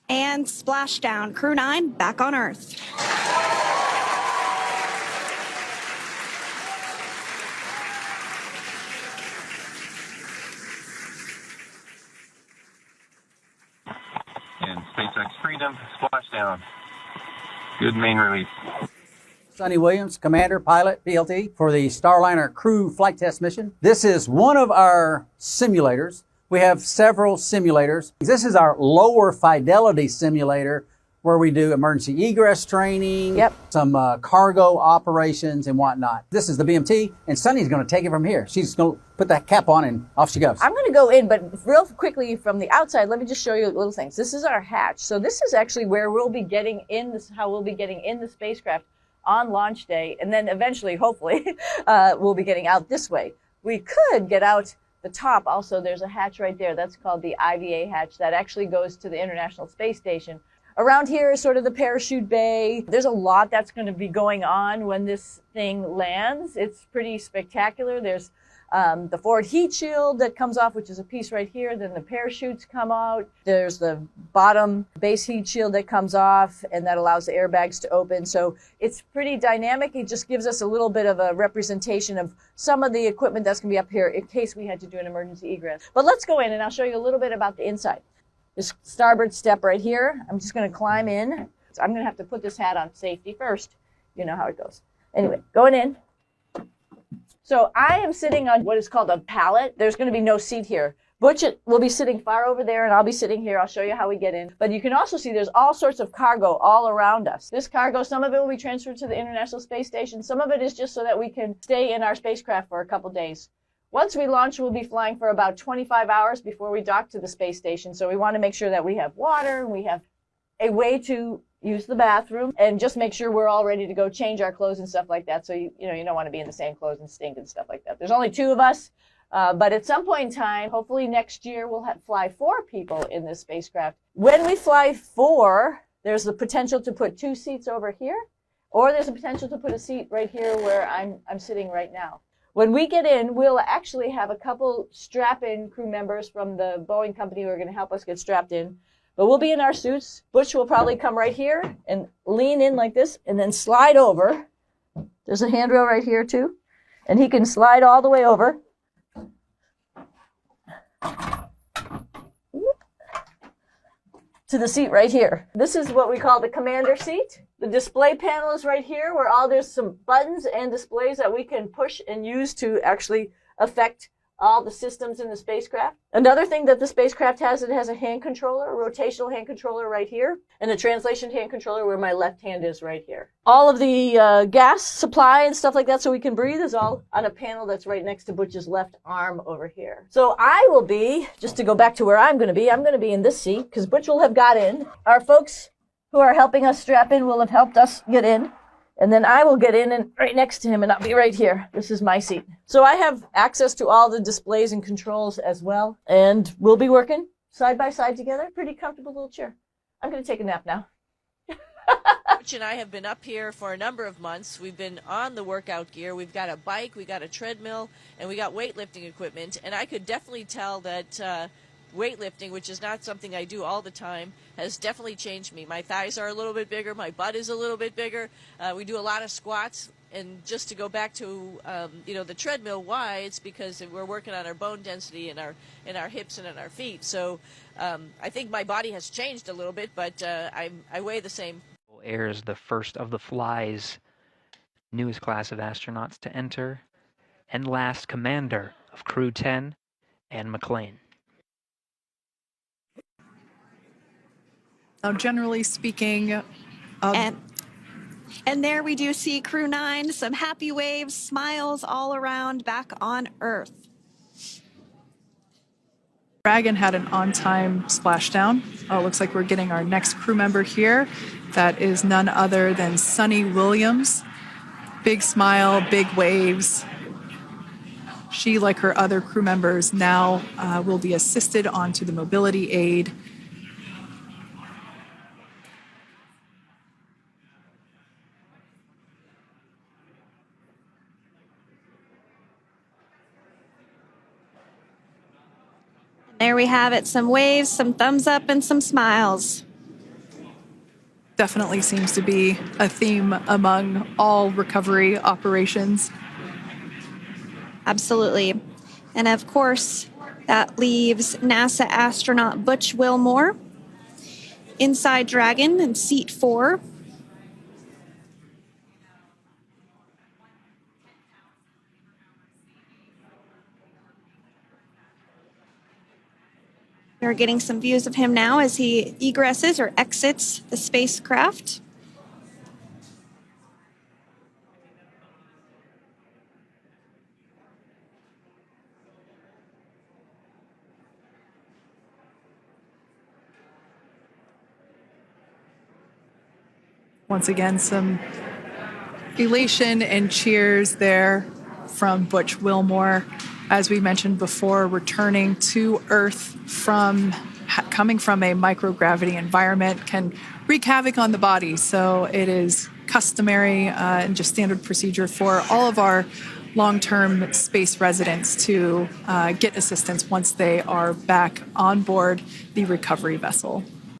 And splashdown. Crew 9 back on Earth. And SpaceX Freedom, splashdown. Good main release. Sonny Williams, Commander, Pilot, PLT for the Starliner Crew Flight Test Mission. This is one of our simulators. We have several simulators. This is our lower fidelity simulator where we do emergency egress training, some cargo operations and whatnot. This is the BMT, and Sunny's going to take it from here. She's going to put that cap on and off she goes. I'm going to go in, but real quickly from the outside, let me just show you little things. This is our hatch. So this is actually where we'll be getting in this, how we'll be getting in the spacecraft on launch day, and then eventually, hopefully, we'll be getting out this way. We could get out the top. Also, there's a hatch right there. That's called the IVA hatch. That actually goes to the International Space Station. Around here is sort of the parachute bay. There's a lot that's going to be going on when this thing lands. It's pretty spectacular. There's the forward heat shield that comes off, which is a piece right here. Then the parachutes come out. There's the bottom base heat shield that comes off, and that allows the airbags to open. So it's pretty dynamic. It just gives us a little bit of a representation of some of the equipment that's going to be up here in case we had to do an emergency egress. But let's go in, and I'll show you a little bit about the inside. This starboard step right here, I'm just going to climb in. So I'm going to have to put this hat on safety first. You know how it goes. Anyway, going in. So I am sitting on what is called a pallet. There's going to be no seat here. Butch will be sitting far over there, and I'll be sitting here. I'll show you how we get in. But you can also see there's all sorts of cargo all around us. This cargo, some of it will be transferred to the International Space Station. Some of it is just so that we can stay in our spacecraft for a couple days. Once we launch, we'll be flying for about 25 hours before we dock to the space station. So we want to make sure that we have water and we have a way to use the bathroom, and just make sure we're all ready to go change our clothes and stuff like that. So you don't want to be in the same clothes and stink and stuff like that. There's only 2 of us, but at some point in time, hopefully next year, we'll fly 4 people in this spacecraft. When we fly 4, there's the potential to put 2 seats over here, or there's a potential to put a seat right here where I'm sitting right now. When we get in, we'll actually have a couple strap-in crew members from the Boeing company who are going to help us get strapped in. But we'll be in our suits. Butch will probably come right here and lean in like this and then slide over. There's a handrail right here too. And he can slide all the way over. To the seat right here. This is what we call the commander seat. The display panel is right here where there's some buttons and displays that we can push and use to actually affect all the systems in the spacecraft. Another thing that the spacecraft has, it has a hand controller, a rotational hand controller right here, and a translation hand controller where my left hand is right here. All of the gas supply and stuff like that so we can breathe is all on a panel that's right next to Butch's left arm over here. So I will be, just to go back to where I'm going to be in this seat because Butch will have got in. Our folks who are helping us strap in will have helped us get in. And then I will get in and right next to him, and I'll be right here. This is my seat. So I have access to all the displays and controls as well. And we'll be working side by side together. Pretty comfortable little chair. I'm going to take a nap now. Butch and I have been up here for a number of months. We've been on the workout gear. We've got a bike, we got a treadmill, and we got weightlifting equipment. And I could definitely tell that weightlifting, which is not something I do all the time, has definitely changed me. My thighs are a little bit bigger. My butt is a little bit bigger. We do a lot of squats. And just to go back to, the treadmill, why? It's because we're working on our bone density in our hips and in our feet. So I think my body has changed a little bit, but I weigh the same. Airs the first of the Fly's newest class of astronauts to enter, and last commander of Crew 10, Anne McLean. Now, generally speaking, and there we do see Crew 9, some happy waves, smiles all around back on Earth. Dragon had an on-time splashdown. Oh, it looks like we're getting our next crew member here. That is none other than Sunny Williams. Big smile, big waves. She, like her other crew members, now will be assisted onto the mobility aid. There we have it, some waves, some thumbs up, and some smiles. definitely seems to be a theme among all recovery operations. Absolutely. And of course, that leaves NASA astronaut Butch Wilmore inside Dragon in seat 4. We're getting some views of him now as he egresses or exits the spacecraft. Once again, some elation and cheers there from Butch Wilmore. As we mentioned before, returning to Earth coming from a microgravity environment can wreak havoc on the body. So it is customary and just standard procedure for all of our long-term space residents to get assistance once they are back on board the recovery vessel.